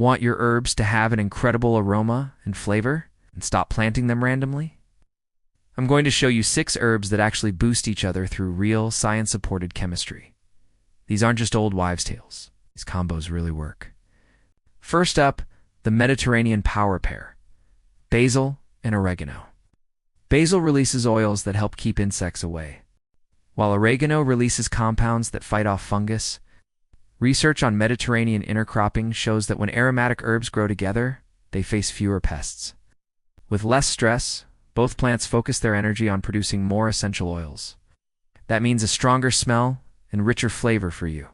Want your herbs to have an incredible aroma and flavor and stop planting them randomly? I'm going to show you 6 herbs that actually boost each other through real science-supported chemistry. These aren't just old wives' tales. These combos really work. First up, the Mediterranean power pair, basil and oregano. Basil releases oils that help keep insects away, while oregano releases compounds that fight off fungus. Research on Mediterranean intercropping shows that when aromatic herbs grow together, they face fewer pests. With less stress, both plants focus their energy on producing more essential oils. That means a stronger smell and richer flavor for you.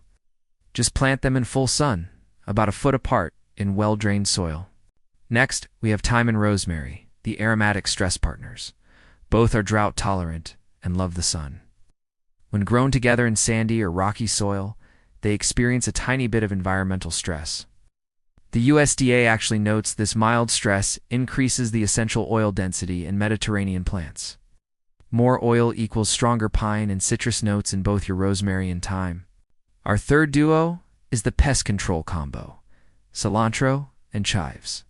Just plant them in full sun, about a foot apart, in well-drained soil. Next, we have thyme and rosemary, the aromatic stress partners. Both are drought-tolerant and love the sun. When grown together in sandy or rocky soil, they experience a tiny bit of environmental stress. The USDA actually notes this mild stress increases the essential oil density in Mediterranean plants. More oil equals stronger pine and citrus notes in both your rosemary and thyme. Our third duo is the pest control combo, cilantro and chives.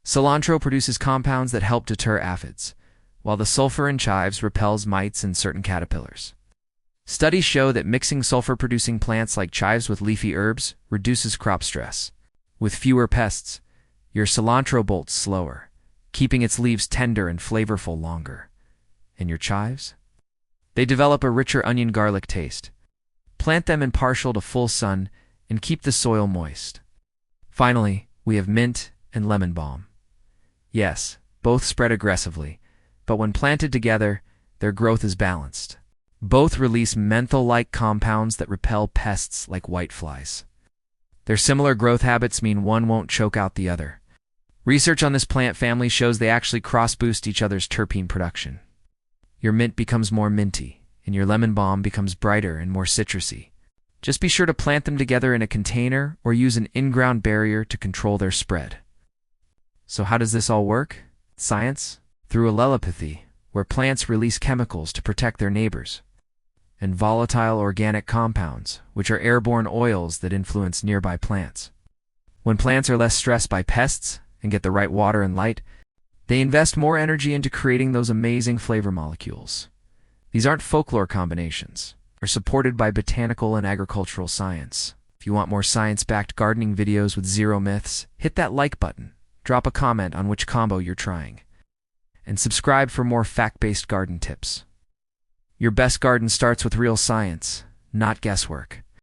Cilantro produces compounds that help deter aphids, while the sulfur in chives repels mites and certain caterpillars. Studies show that mixing sulfur-producing plants like chives with leafy herbs reduces crop stress. With fewer pests, your cilantro bolts slower, keeping its leaves tender and flavorful longer. And your chives? They develop a richer onion-garlic taste. Plant them in partial to full sun and keep the soil moist. Finally, we have mint and lemon balm. Yes, both spread aggressively, but when planted together, their growth is balanced. Both release menthol-like compounds that repel pests like whiteflies. Their similar growth habits mean one won't choke out the other. Research on this plant family shows they actually cross-boost each other's terpene production. Your mint becomes more minty, and your lemon balm becomes brighter and more citrusy. Just be sure to plant them together in a container or use an in-ground barrier to control their spread. So how does this all work? Science? Through allelopathy, where plants release chemicals to protect their neighbors, and volatile organic compounds, which are airborne oils that influence nearby plants. When plants are less stressed by pests and get the right water and light, they invest more energy into creating those amazing flavor molecules. These aren't folklore combinations. They're supported by botanical and agricultural science. If you want more science-backed gardening videos with zero myths, hit that like button, drop a comment on which combo you're trying, and subscribe for more fact-based garden tips. Your best garden starts with real science, not guesswork.